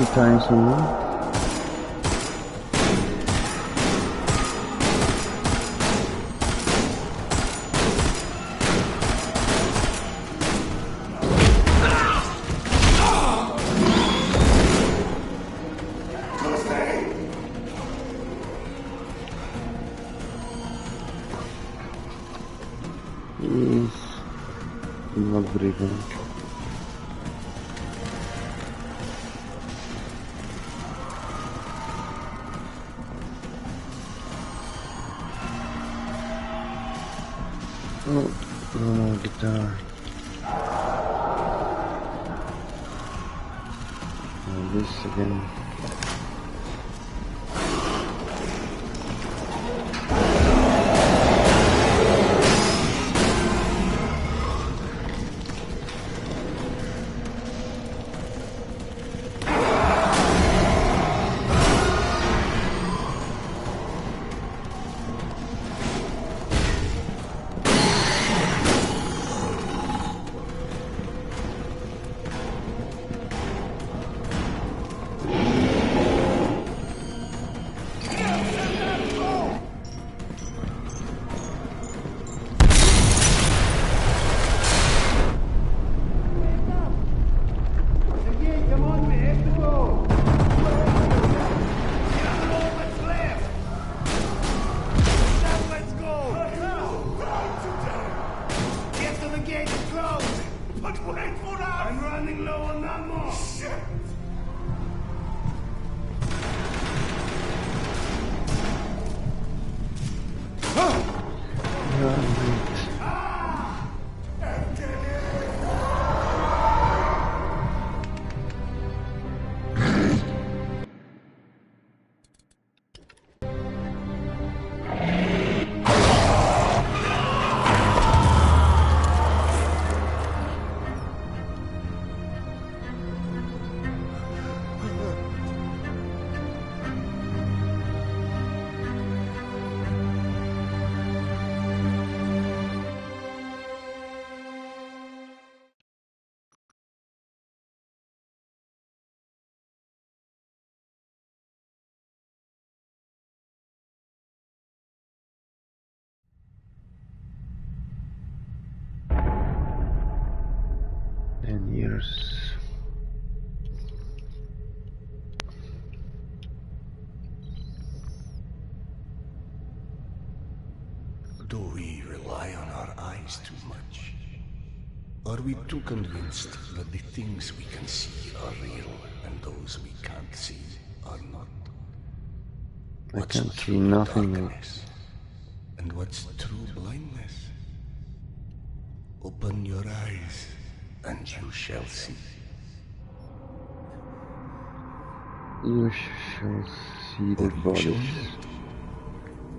Times on He's not breathing. Oh, no guitar. Oh, this again. Years. Do we rely on our eyes too much? Are we too convinced that the things we can see are real and those we can't see are not? I can see nothing. Darkness? And what's true blindness? Open your eyes and you shall see. You shall see the bodies.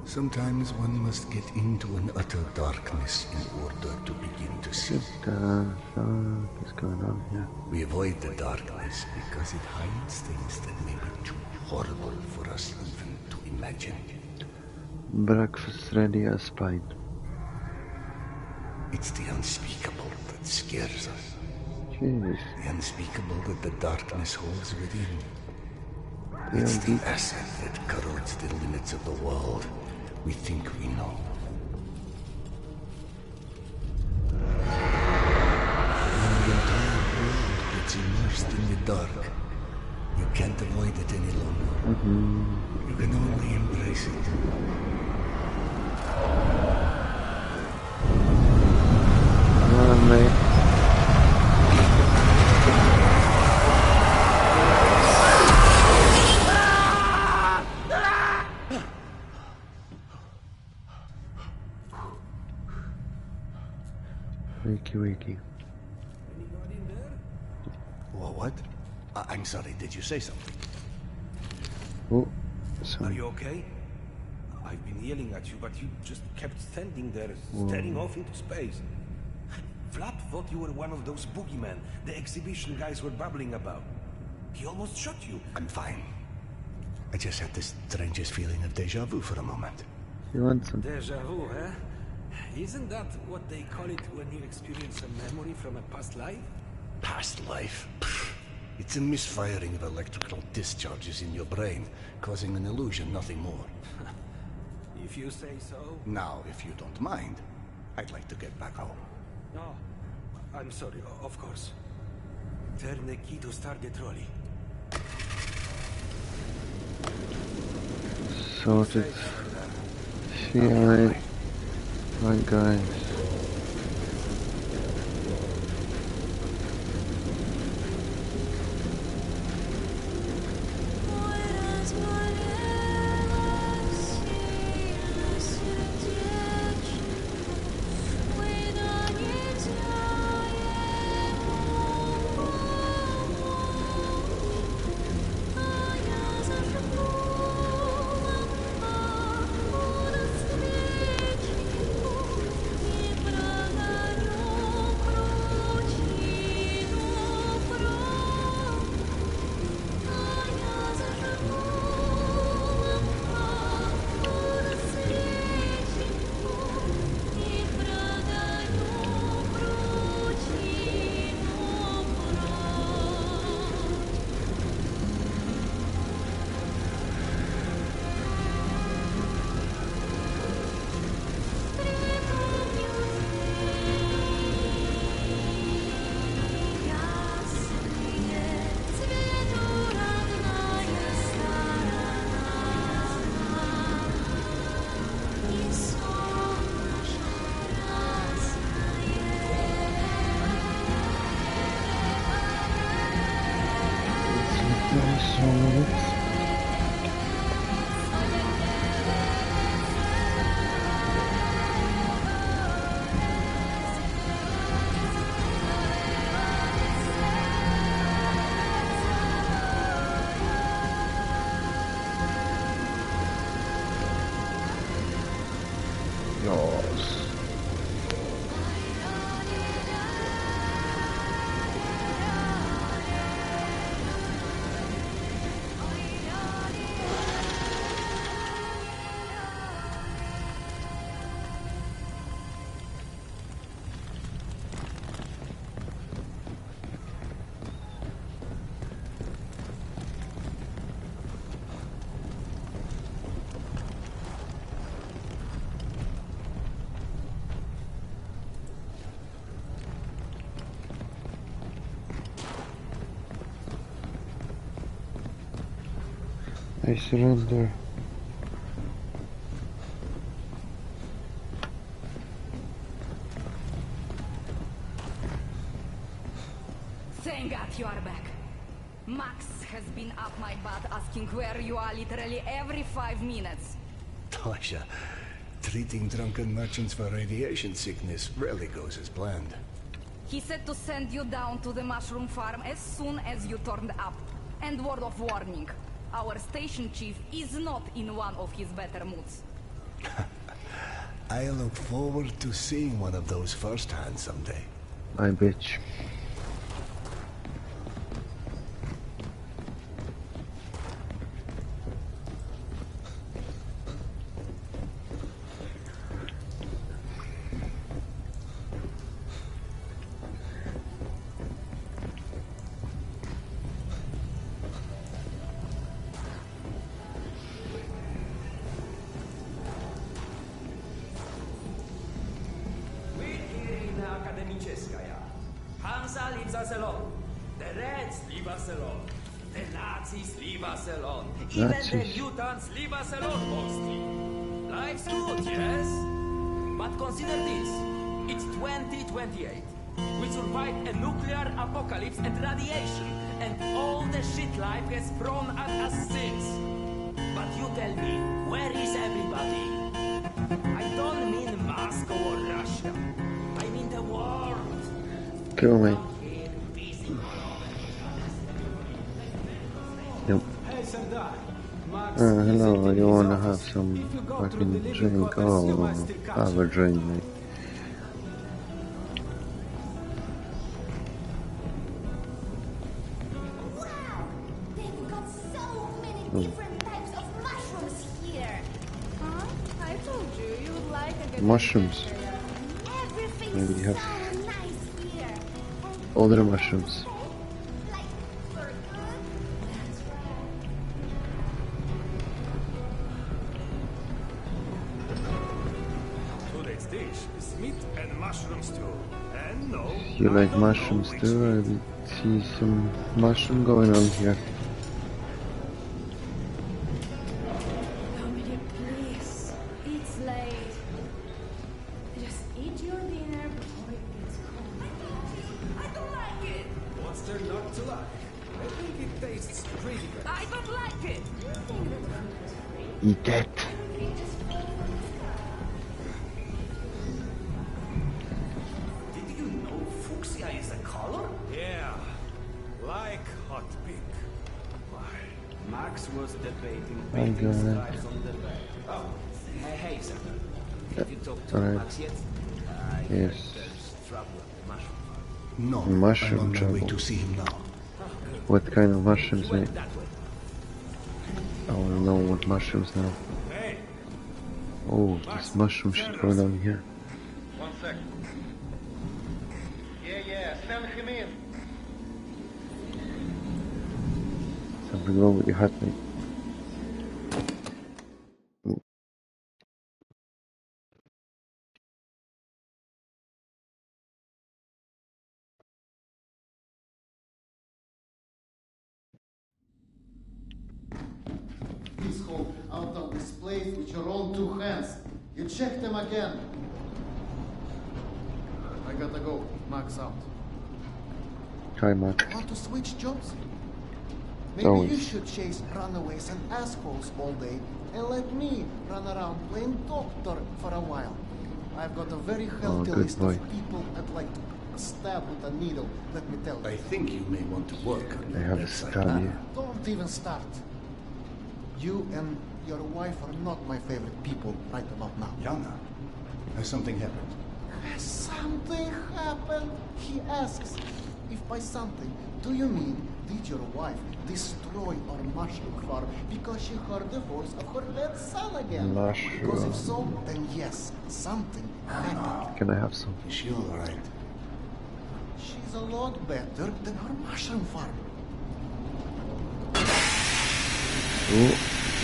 Sometimes one must get into an utter darkness in order to begin to see. What is going on here? We avoid the darkness because it hides things that may be too horrible for us even to imagine. Breakfast ready as pine. It's the unspeakable that scares us. Jeez. The unspeakable that the darkness holds within. It's the acid that corrodes the limits of the world we think we know. When the entire world gets immersed in the dark, you can't avoid it any longer. You can only embrace it. Come on, mate. Wakey. Anybody in there? What? I'm sorry, did you say something? Oh, Are you okay? I've been yelling at you, but you just kept standing there, staring off into space. Flap thought you were one of those boogeymen the exhibition guys were babbling about. He almost shot you. I'm fine. I just had the strangest feeling of déjà vu for a moment. You want some? Deja vu, eh? Isn't that what they call it when you experience a memory from a past life? Past life? Pfft. It's a misfiring of electrical discharges in your brain, causing an illusion, nothing more. If you say so. Now, if you don't mind, I'd like to get back home. No, I'm sorry, of course. Turn the key to start the trolley. Sorted. CI. Right, guys. I surrender. Thank God you are back. Max has been up my butt asking where you are literally every 5 minutes. Tasha, treating drunken merchants for radiation sickness rarely goes as planned. He said to send you down to the mushroom farm as soon as you turned up. And word of warning, our station chief is not in one of his better moods. I look forward to seeing one of those firsthand someday. I bitch. Hansa leaves us alone. The Reds leave us alone. The Nazis leave us alone. Even the mutants leave us alone, mostly. Life's good, yes? But consider this. It's 2028. We survived a nuclear apocalypse and radiation, and all the shit life has thrown at us since. But you tell me, where is everybody? I don't mean Moscow or Russia. I mean the world. Kill me. Yep. Hello, you wanna have some fucking drink? Oh, have a drink, mate. Wow! They've got so many different types of mushrooms here. Huh? I told you, you would like a Mushrooms. Everything's Maybe you have so nice here. other mushrooms. Like, for dish is meat and mushroom stew. And no, You I like don't know mushrooms which too? I see some mushroom going on here. Dominic, please. It's late. Just eat your dinner before it gets cold. I don't like it. What's there not to like? I think it tastes pretty good. I don't like it. Eat it. Did you know fuchsia is a color? Yeah, like hot pink. Why? Max was debating I painting got it. stripes on the back. Oh, hey, sir. Did you talk to Alright. Max yet? Yes. There's trouble at the mushroom farm. No, Mushroom I'm on my way trouble. to see him now. What kind of mushrooms, mate? Went that way. I wanna know what mushrooms now. Hey, Oh, this mushroom shit going on here. 1 sec. Yeah, send him in. Something wrong with your hat, mate. Please hold out of this place with your own 2 hands. You check them again. I gotta go. Max out. Hi, Max. Want to switch jobs? Maybe Always. you should chase runaways and assholes all day and let me run around playing doctor for a while. I've got a very healthy good list boy. of people I'd like to stab with a needle, let me tell you. I think you may want to work on I your have a bedside stab manner. you. Don't even start. You and your wife are not my favorite people right about now. Yana, has something happened? Has something happened? He asks. If by something, do you mean did your wife destroy our mushroom farm because she heard the voice of her dead son again? Because if so, then yes, something happened. Can I have some? Is she alright? She's a lot better than her mushroom farm. Oh,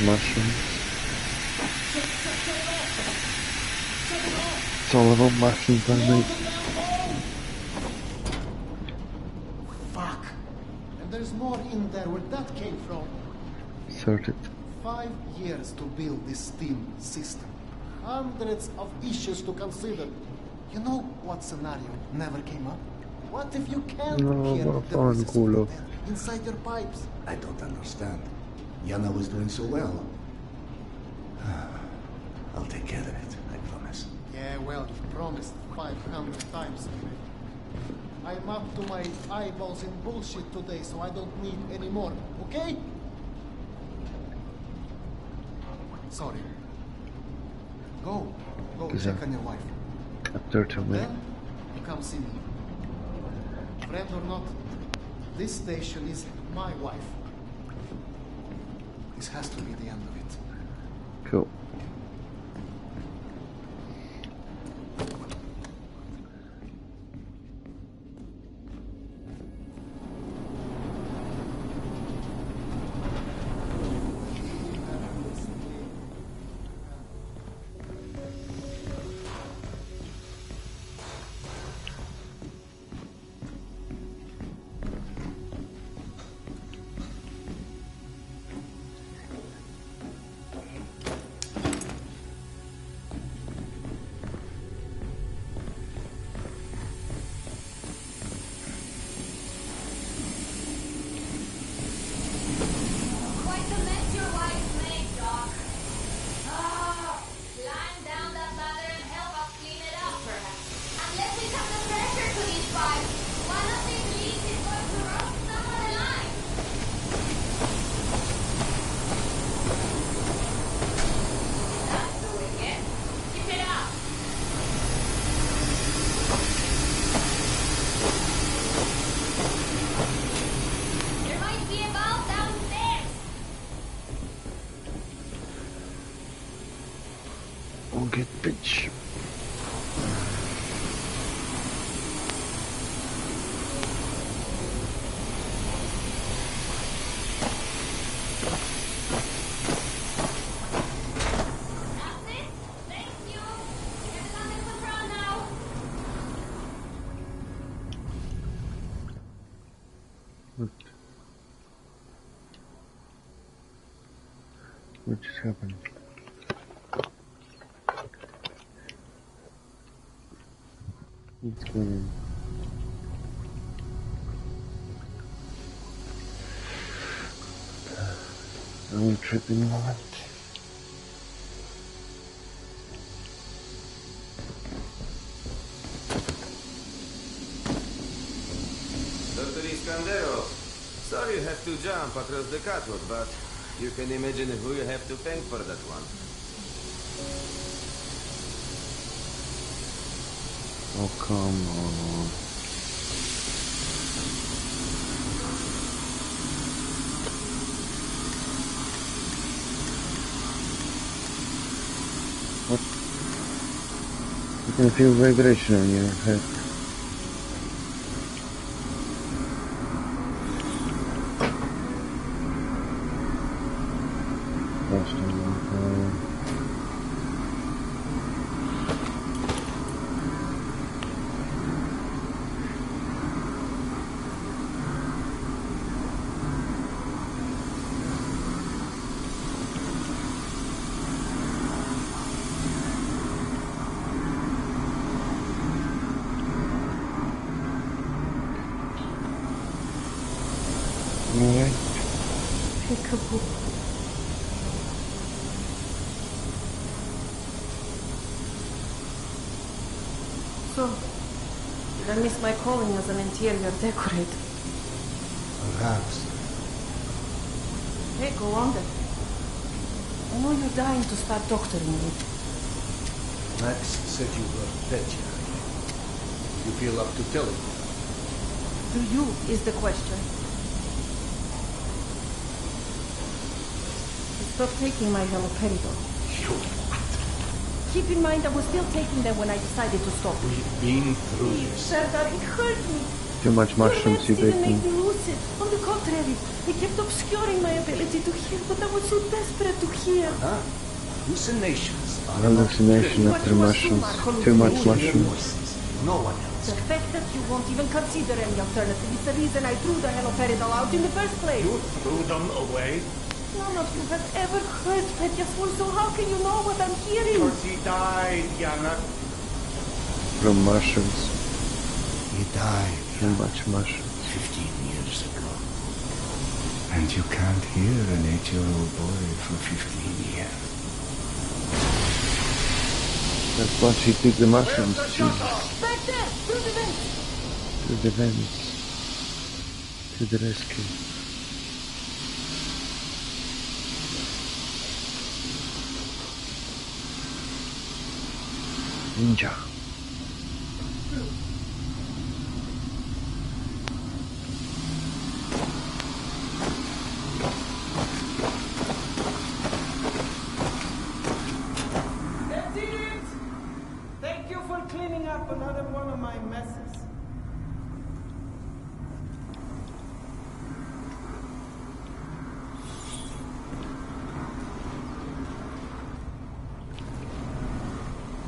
mushrooms. It's all about mushrooms, mate. Fuck. And there's more in there where that came from. Sorted. 5 years to build this steam system. Hundreds of issues to consider. You know what scenario never came up? What if you can't No, hear vad the fan, voices of Kulo. the dead inside your pipes? I don't understand. Yana was doing so well. I'll take care of it, I promise. Yeah, well, you promised 500 times. I'm up to my eyeballs in bullshit today, so I don't need any more, okay? Sorry. Go check on your wife. Capture to me. Then, you come see me. Friend or not, this station is my wife. This has to be the end of it. Cool. Quite the mess your wife made, Doc. Oh, climb down that ladder and help us clean it up, perhaps. Unless we cut the pressure to these pipes, one of these leaks is going to roast someone alive. That's doing it. Keep it up. There might be a valve downstairs. Oh, get bitch. That's it. Thank you. Get it under control. What just happened? What's going on? I'm tripping moment. Dr. Iskandero, sorry you have to jump across the catwalk, but you can imagine who you have to thank for that one. Oh, come on. What? You can feel vibration on your head. Alright. Peekaboo. So, did I miss my calling as an interior decorator? Perhaps. Hey, go on then. I know you're dying to start doctoring me. Max said you were Petya. You feel up to telling me? Do you, is the question. Stop taking my haloperidol. You what? Keep in mind I was still taking them when I decided to stop. We've been through Please, this. Serdar, it hurt me. Too much mushrooms, you Your meds didn't make bacon. me lucid. On the contrary, they kept obscuring my ability to hear, but I was so desperate to hear. Huh? Hallucinations are Hallucination not after mushrooms. Too much mushrooms. No one else. The fact that you won't even consider any alternative is the reason I threw the haloperidol out in the first place. You threw them away? None of you have ever heard Petya's voice, so how can you know what I'm hearing? Because he died, Yana. From mushrooms. He died Too much mushrooms. 15 years ago. And you can't hear an 8-year-old boy for 15 years. That's why she took the mushrooms. Jesus. Back there! Through the vent! To the vents. To the rescue. Ninja. That's it! Thank you for cleaning up another one of my messes.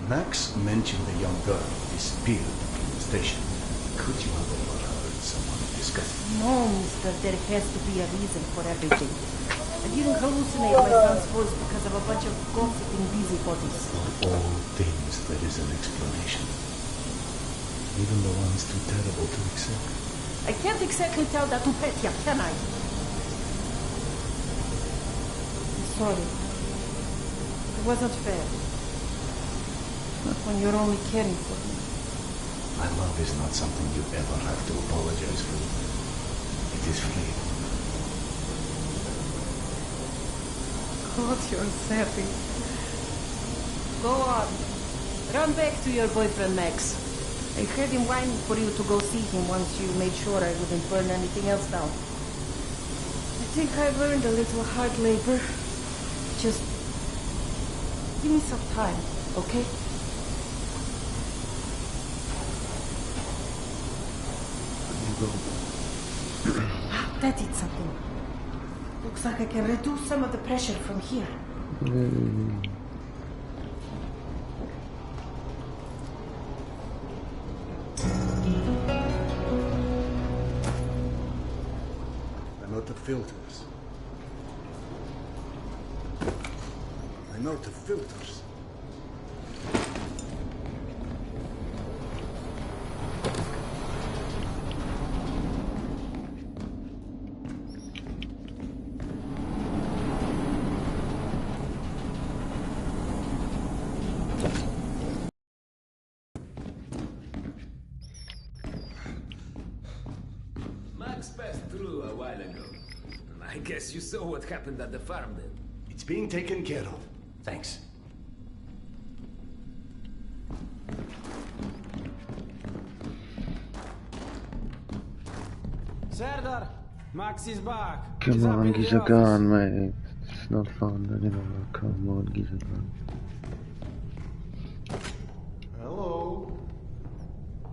Max mentioned a young girl disappeared from the station. Could you have overheard someone discussing? No, mister, there has to be a reason for everything. I didn't hallucinate my son's voice because of a bunch of gossiping busybodies. For all things, there is an explanation. Even the ones too terrible to accept. I can't exactly tell that to Petya, can I? I'm sorry. It wasn't fair. Not when you're only caring for me. My love is not something you ever have to apologize for. It is free. God, you're sappy. Go on. Run back to your boyfriend, Max. I heard him whining for you to go see him once you made sure I wouldn't burn anything else down. I think I've earned a little hard labor. Just give me some time, okay? That did something. Looks like I can reduce some of the pressure from here. A lot of filters. a note of filters. Max passed through a while ago. I guess you saw what happened at the farm then. It's being taken care of. Thanks. Serdar, Max is back. Come He's up on, in the he's a office. gun, mate. It's not fun anymore. Come on, he's a gun. Hello.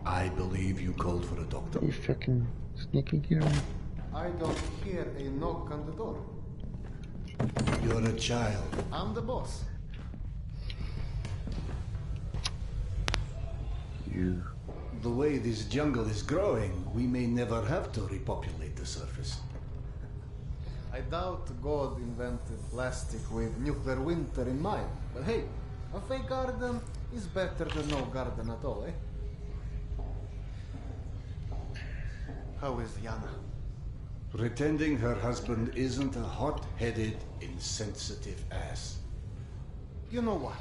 I believe you called for a doctor. He's fucking sneaking here. I don't hear a knock on the door. You're a child. I'm the boss. You. The way this jungle is growing, we may never have to repopulate the surface. I doubt God invented plastic with nuclear winter in mind. But hey, a fake garden is better than no garden at all, eh? How is Yana? Pretending her husband isn't a hot-headed, insensitive ass. You know what?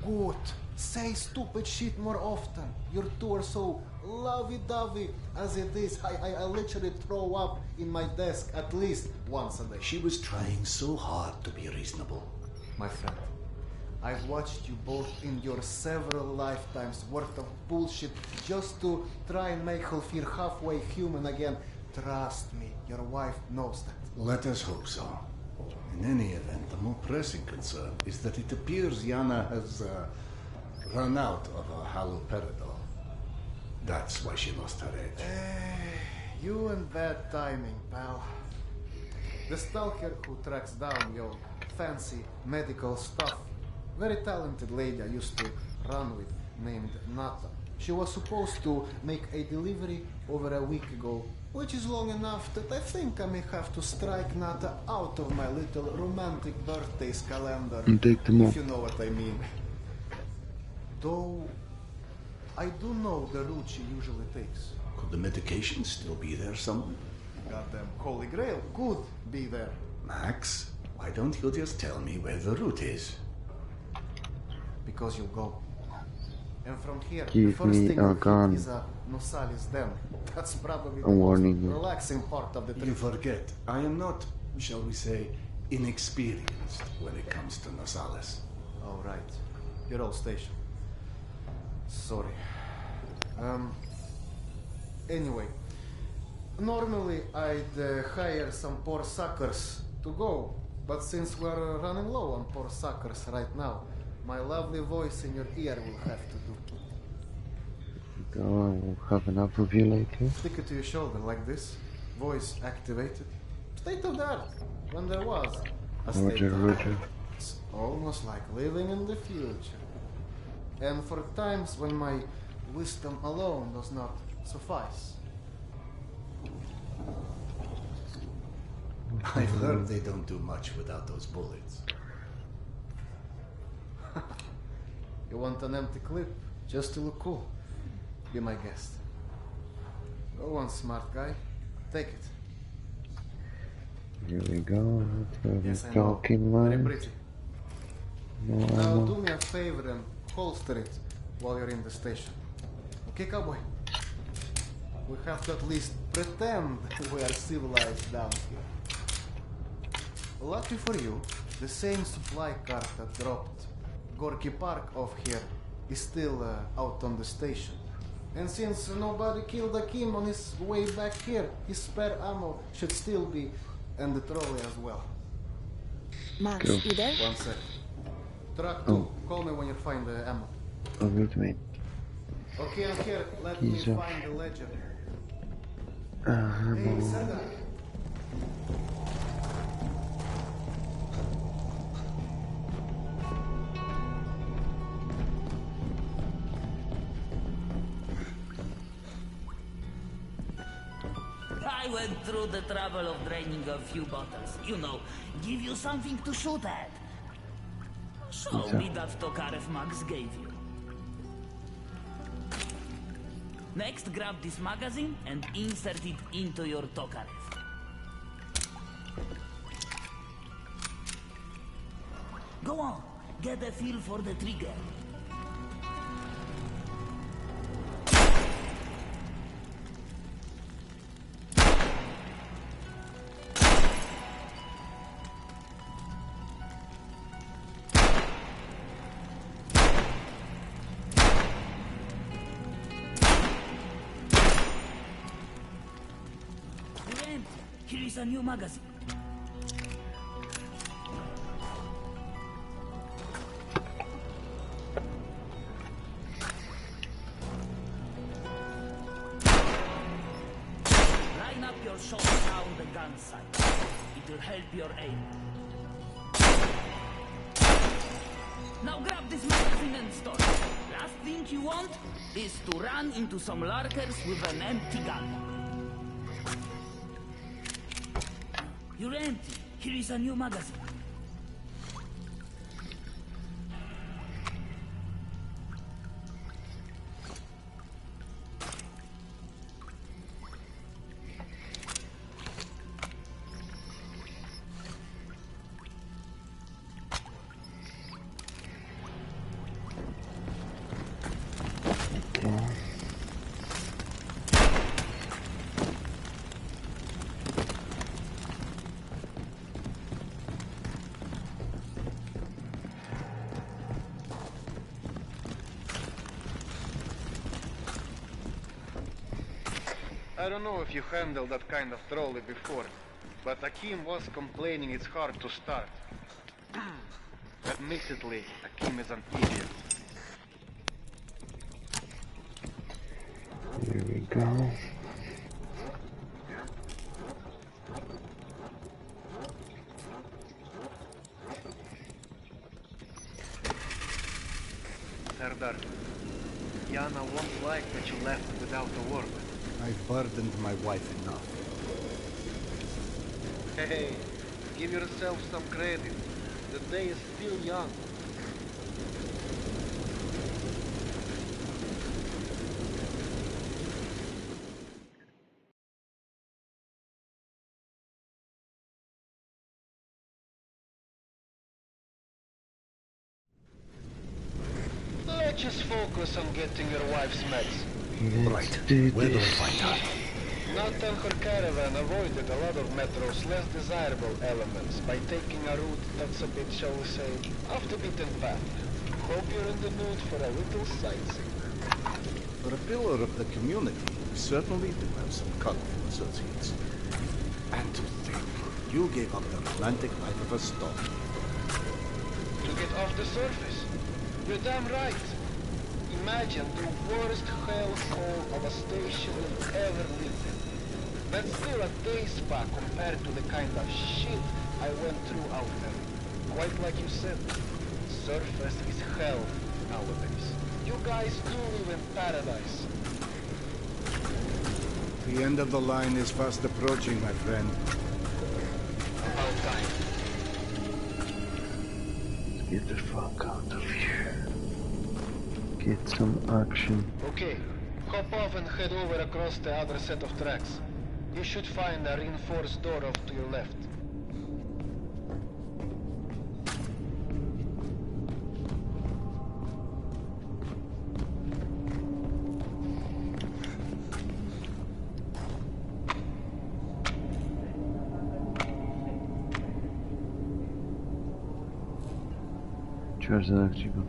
Good. Say stupid shit more often. Your two are so lovey-dovey as it is. I literally throw up in my desk at least once a day. She was trying so hard to be reasonable. My friend, I've watched you both endure several lifetimes worth of bullshit just to try and make her feel halfway human again. Trust me, your wife knows that. Let us hope so. In any event, the more pressing concern is that it appears Yana has run out of her haloperidol. That's why she lost her edge. You and bad timing, pal. The stalker who tracks down your fancy medical stuff. Very talented lady I used to run with, named Nata. She was supposed to make a delivery over a week ago, which is long enough that I think I may have to strike Nata out of my little romantic birthdays calendar. And take them if off. you know what I mean. Though, I do know the route she usually takes. Could the medication still be there somewhere? Goddamn Holy Grail could be there. Max, why don't you just tell me where the route is? Because you'll go. And from here, Give the first me thing a you'll hit gun. is a Nosali's den. That's probably the I'm most warning you. relaxing part of the You trip. forget, I am not, shall we say, inexperienced when it comes to Nosales. Oh, right. Your old station. Sorry. Anyway. Normally, I'd hire some poor suckers to go. But since we're running low on poor suckers right now, my lovely voice in your ear will have to do. I will have enough of you later. Stick it to your shoulder like this. Voice activated. State of the art. When there was a state Roger, of the art. Roger. It's almost like living in the future. And for times when my wisdom alone does not suffice. I've heard they don't do much without those bullets. You want an empty clip just to look cool? Be my guest. Go on, smart guy. Take it. Here we go. Yes, I know. Talking Very line. pretty. No Now ammo. do me a favor and holster it while you're in the station. Okay, cowboy? We have to at least pretend we are civilized down here. Lucky for you, the same supply car that dropped Gorky Park off here is still out on the station. And since nobody killed Akim on his way back here, his spare ammo should still be, and the trolley as well. Max, Go. you there? 1 sec. Truck 2, call me when you find the ammo. Oh, wait, mate. Okay, I'm here. Let He's me off. find the ledger. Hey, Ammo. Serdar. I went through the trouble of draining a few bottles. You know, give you something to shoot at. Show me that Tokarev Max gave you. Next, grab this magazine and insert it into your Tokarev. Go on, get a feel for the trigger. Here is a new magazine. Line up your shots down the gun sight. It will help your aim. Now grab this magazine and store it. Last thing you want is to run into some lurkers with an empty gun. You're empty. Here is a new magazine. I don't know if you handled that kind of trolley before, but Akim was complaining it's hard to start. Admittedly, Akim is an idiot. Here we go. Serdar, Yana won't like that you left without a word. I've burdened my wife enough. Hey, give yourself some credit. The day is still young. Let's just focus on getting your wife's meds. Right. Where do I find her? Not on her caravan avoided a lot of Metro's less desirable elements by taking a route that's a bit, shall we say, off the beaten path. Hope you're in the mood for a little sightseeing. For a pillar of the community, you certainly do have some colorful associates. And to think, you gave up the romantic life of a storm. To get off the surface? You're damn right. Imagine the worst hellhole of a station you've ever lived in. That's still a day spa compared to the kind of shit I went through out there. Quite like you said, surface is hell nowadays. You guys do live in paradise. The end of the line is fast approaching, my friend. About time. Let's get the fuck out of here. Get some action. Okay, hop off and head over across the other set of tracks. You should find a reinforced door off to your left. Чёрт за активно.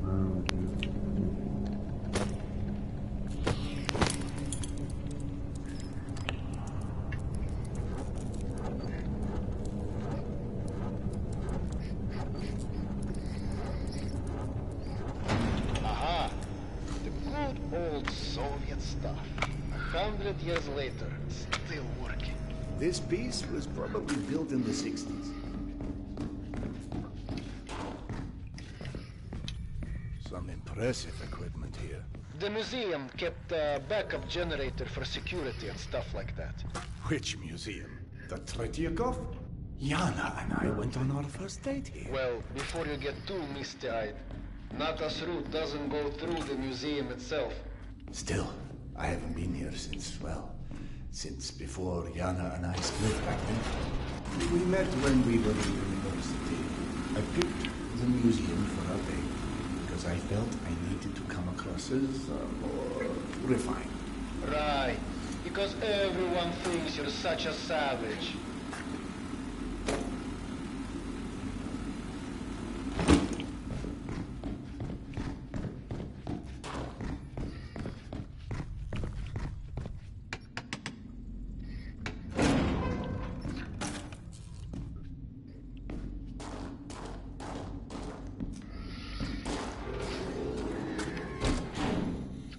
Aha! The good old Soviet stuff. 100 years later, still working. This piece was probably built in the 60s. Some impressive equipment here. The museum kept a backup generator for security and stuff like that. Which museum? The Tretyakov? Yana and I went on our first date here. Well, before you get too misty-eyed, Nata's route doesn't go through the museum itself. Still, I haven't been here since, well, since before Yana and I split back then. We met when we were in university. I picked the museum for our date because I felt I needed to come across as more refined. Right, because everyone thinks you're such a savage.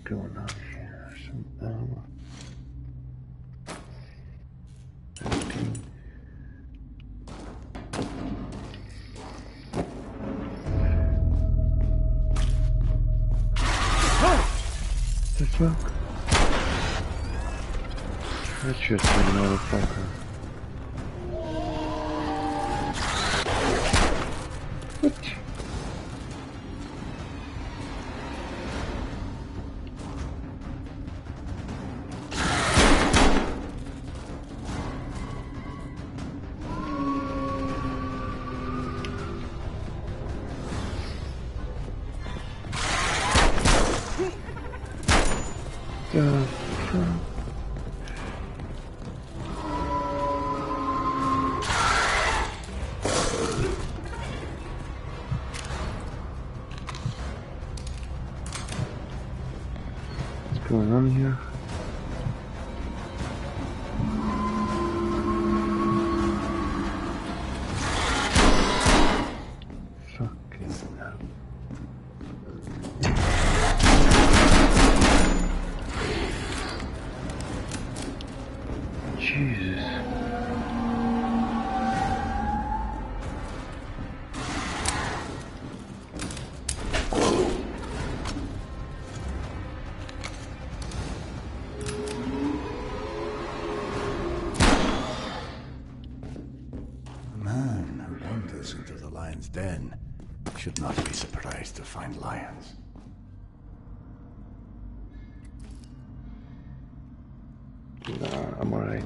Going on here? Some ammo. The fuck? That's just a motherfucker. What? What's going on here? Fucking hell. Jesus. A man who wanders into the lion's den should not be surprised to find lions. Nah, I'm alright.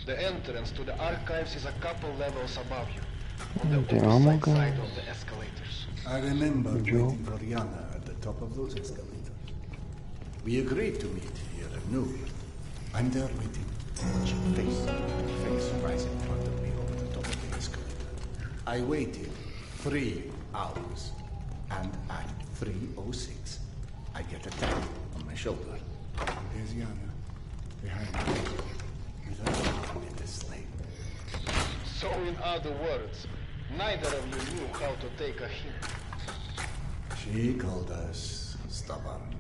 The entrance to the archives is a couple levels above you, on the The ammo opposite side guys. of the escalators. I remember Joe? waiting for Yana at the top of those escalators. We agreed to meet here at noon. I'm there waiting, watching face to face rise in front of me over the top of the escalator. I waited 3 hours, and at 3:06, I get a tap on my shoulder. There's Yana, behind me, with a gun in the sleigh. So in other words, neither of you knew how to take a hint. She called us stubborn.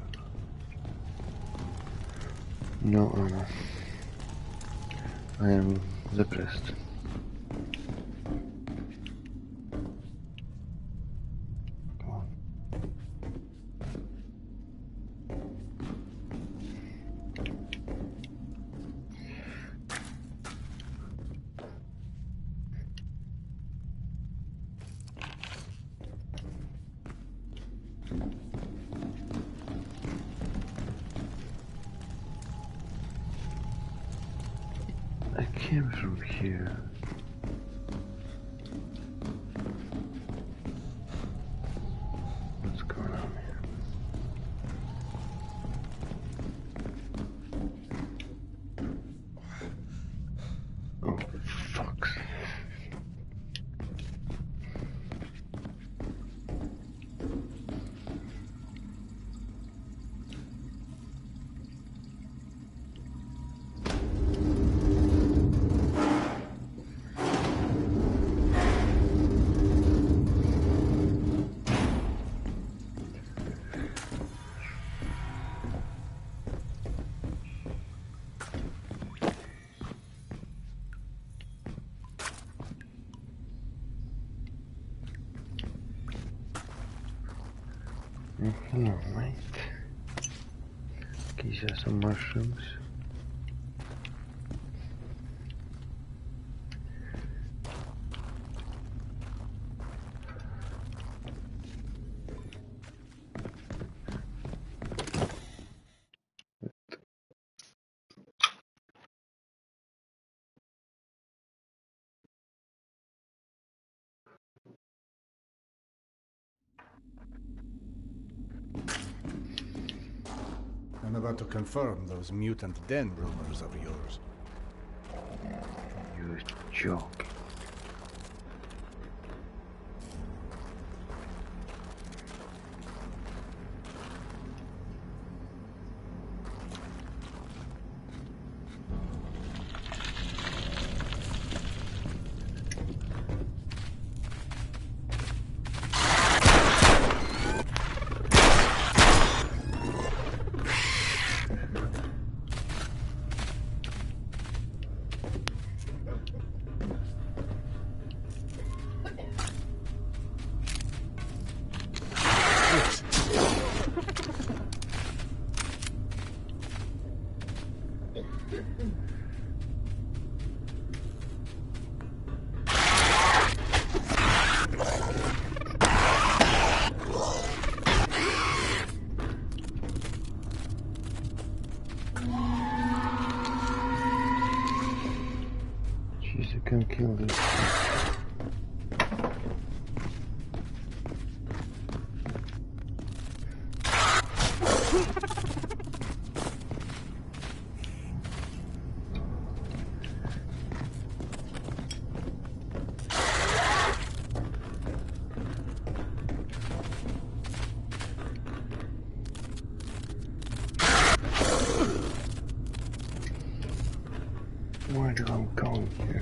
No ammo. I am depressed. Come on. I came from here. What's going on here? Oh, fuck. Hello, mate. These are some mushrooms. I'm about to confirm those mutant den rumors of yours. You're joking. Jeez, I can't kill this. Where do I go here?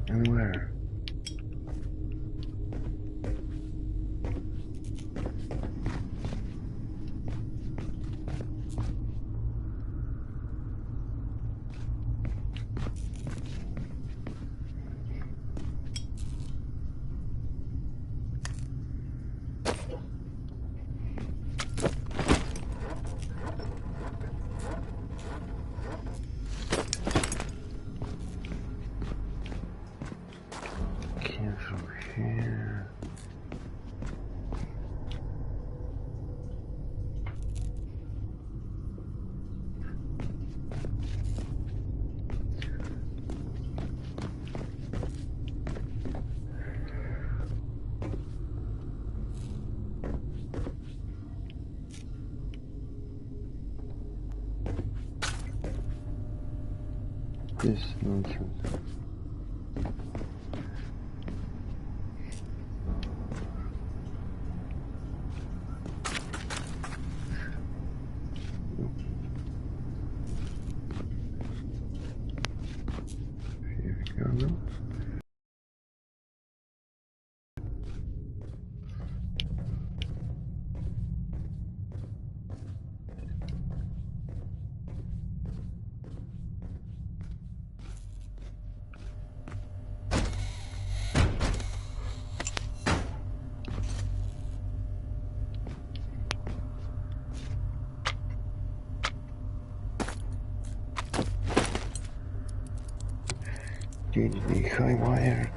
And where? Here. This nonsense. The high wire.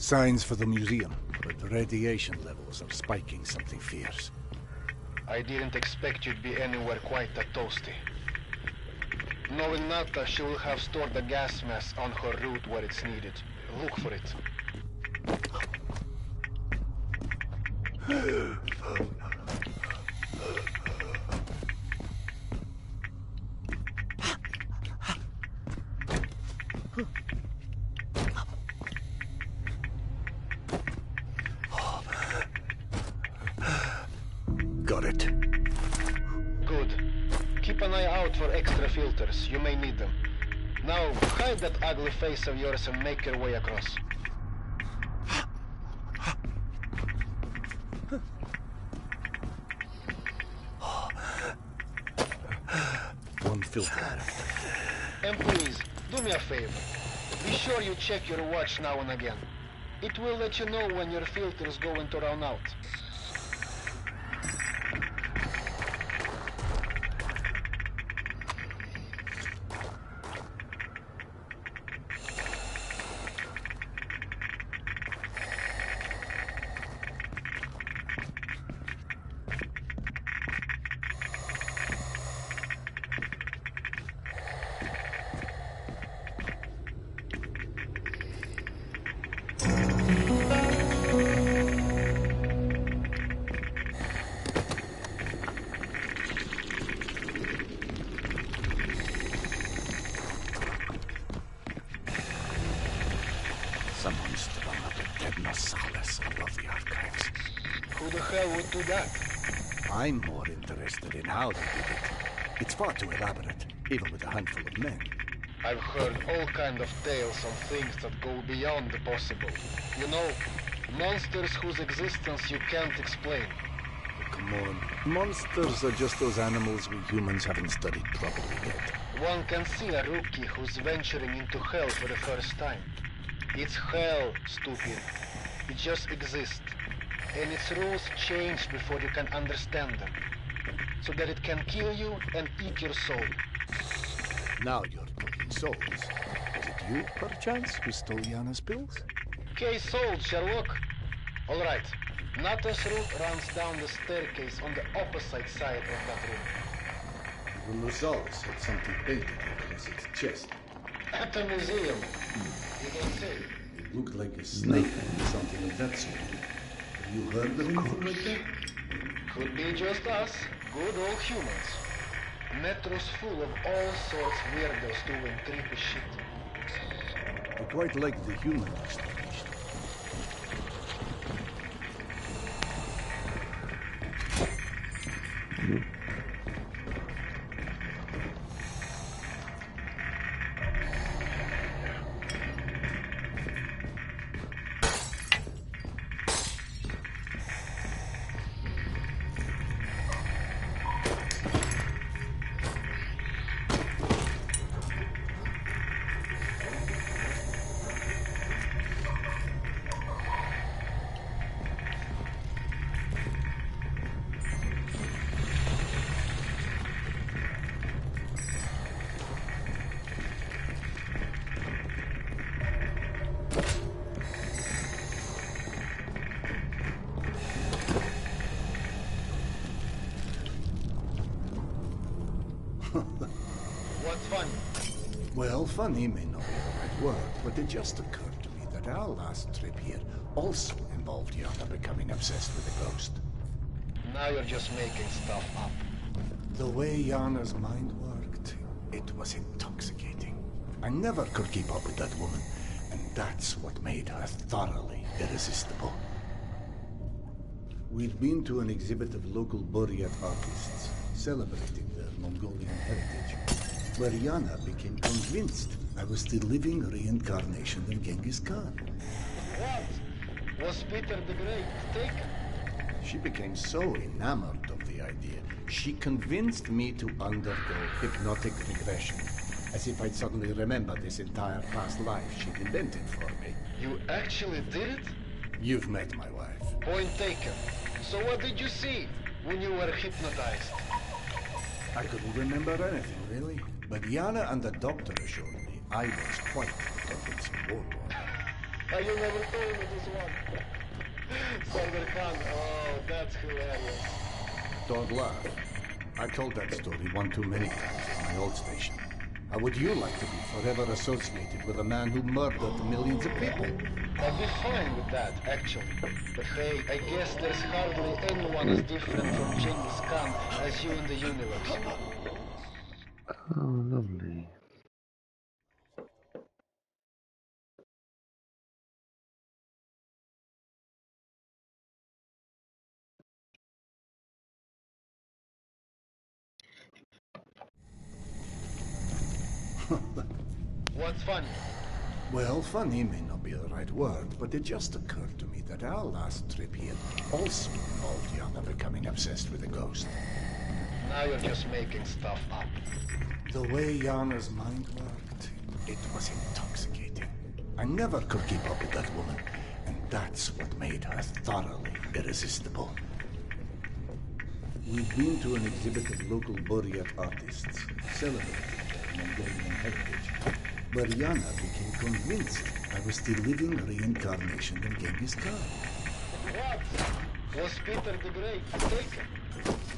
Signs for the museum, but the radiation levels are spiking something fierce. I didn't expect you'd be anywhere quite that toasty. Knowing Nata, she will have stored the gas mask on her route where it's needed. Look for it. Got it. Good. Keep an eye out for extra filters. You may need them. Now, hide that ugly face of yours and make your way across. One filter left. And please, do me a favor. Be sure you check your watch now and again. It will let you know when your filter's going to run out. Someone's thrown up a dead Marsalis above the archives. Who the hell would do that? I'm more interested in how they did it. It's far too elaborate, even with a handful of men. I've heard all kind of tales on things that go beyond the possible. You know, monsters whose existence you can't explain. Come on. Monsters are just those animals we humans haven't studied properly yet. One can see a rookie who's venturing into hell for the first time. It's hell, stupid. It just exists. And its rules change before you can understand them. So that it can kill you and eat your soul. Now you're talking souls. Was it you, perchance, who stole Yana's pills? Case solved, Sherlock. All right. Nata's route runs down the staircase on the opposite side of that room. The results had something painted across its chest. At the museum. You don't say. It looked like a snake or something of that sort. Have you heard of anything like that? Could be just us. Good old humans. Metro's full of all sorts of weirdos doing creepy shit. I quite like the human explanation. What's funny? Well, funny may not be the right word, but it just occurred to me that our last trip here also involved Yana becoming obsessed with a ghost. Now you're just making stuff up. The way Yana's mind worked, it was intoxicating. I never could keep up with that woman, and that's what made her thoroughly irresistible. We'd been to an exhibit of local Buryat artists celebrating their Mongolian heritage, where Yana became convinced I was the living reincarnation of Genghis Khan. What? Was Peter the Great taken? She became so enamored of the idea, she convinced me to undergo hypnotic regression, as if I'd suddenly remembered this entire past life she'd invented for me. You actually did it? You've met my wife. Point taken. So what did you see when you were hypnotized? I couldn't remember anything, really. But Yana and the doctor assured me I was quite the convincing warlord. You never told me this one. Sandra Khan, oh, that's hilarious. Don't laugh. I told that story one too many times at my old station. How would you like to be forever associated with a man who murdered millions of people? I'd be fine with that, actually. But hey, I guess there's hardly anyone as different from Genghis Khan as you in the universe. Oh, lovely. What's funny? Well, funny may not be the right word, but it just occurred to me that our last trip here also involved Yana becoming obsessed with a ghost. Now you're just making stuff up. The way Yana's mind worked, it was intoxicating. I never could keep up with that woman, and that's what made her thoroughly irresistible. We'd been to an exhibit of local Buryat artists, celebrating their Mongolian heritage. But Yana became convinced I was the living reincarnation of Genghis Khan. What? Was Peter the Great taken?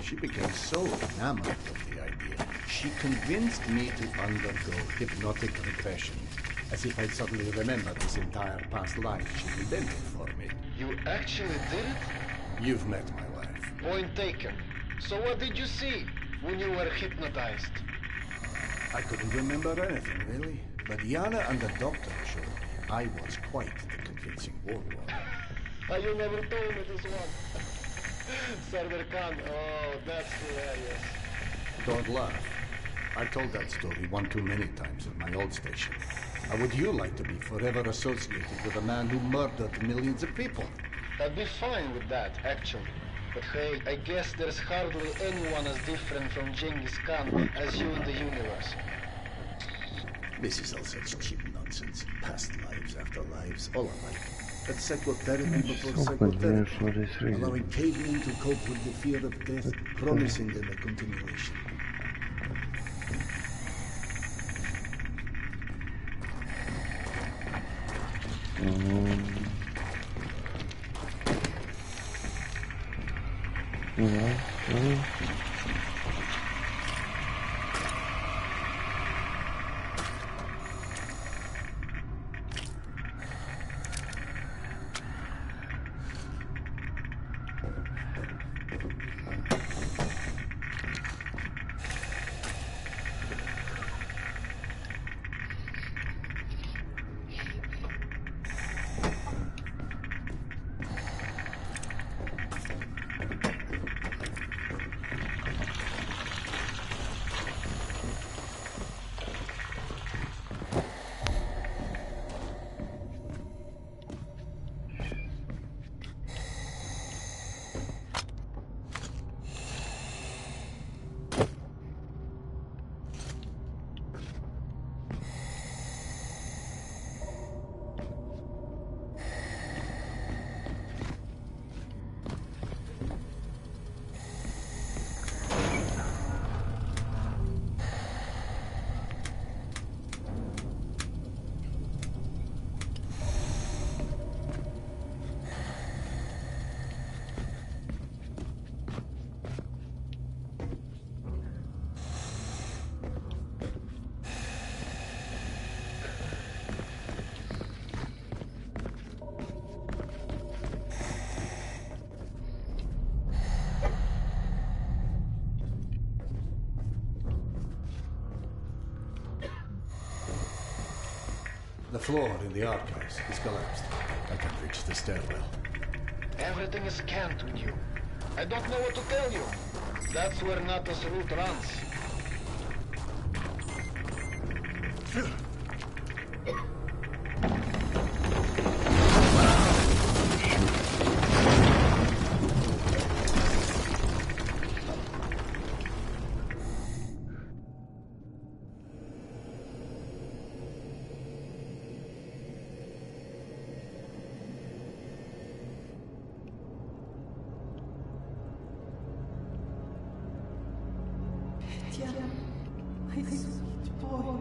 She became so enamored of the idea, she convinced me to undergo hypnotic regression, as if I'd suddenly remembered this entire past life she invented for me. You actually did it? You've met my wife. Point taken. So what did you see when you were hypnotized? I couldn't remember anything, really. But Yana and the doctor showed I was quite the convincing warlord. You never told me this one. Sardar Khan, oh, that's hilarious. Don't laugh. I told that story one too many times at my old station. How would you like to be forever associated with a man who murdered millions of people? I'd be fine with that, actually. But hey, I guess there's hardly anyone as different from Genghis Khan as you in the universe. This is all such cheap nonsense. Past lives after lives, all alike. That's psychotherapy before psychotherapy. Allowing cavemen to cope with the fear of death, promising them a continuation. The floor in the archives is collapsed. I can't reach the stairwell. Everything is scanned with you. I don't know what to tell you. That's where Nata's route runs. My sweet boy.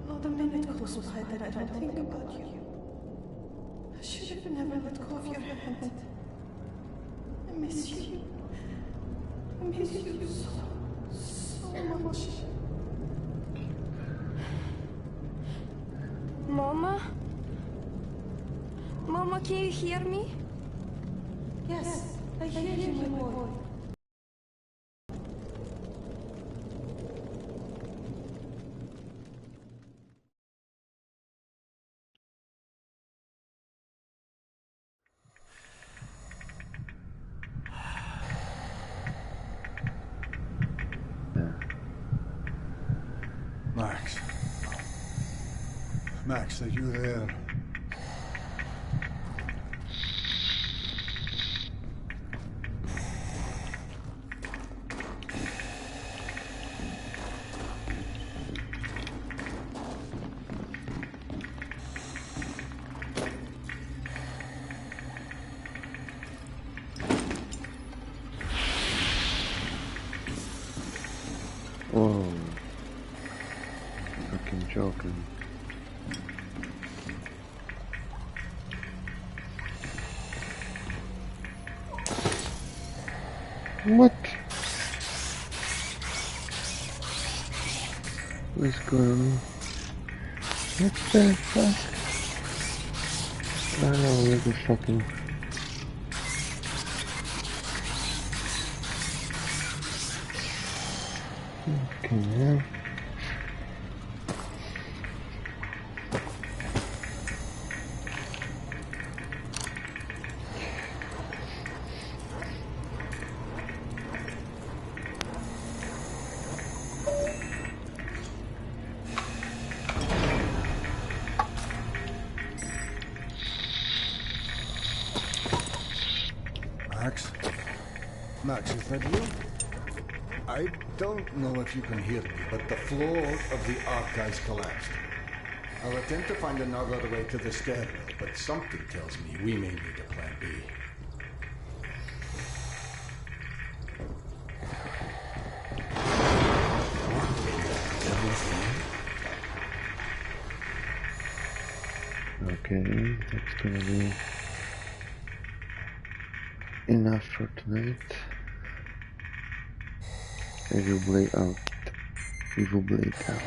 Not a minute ago, so spy that I don't think about you. I should have never let go of your hand. I miss you. I miss you so much. Mama? Mama, can you hear me? Yes, I hear you, my boy. Max. Max, are you there? Whoa. Fucking joking. What? What's going on? What the fuck? I don't know, what the fucking... Okay, yeah. Max? Max, is that you? I don't know if you can hear me, but the floor of the archives collapsed. I'll attempt to find another way to the stairwell, but something tells me we may need a plan B. Okay, that's gonna be enough for tonight. Evil Blade out. Evil Blade out.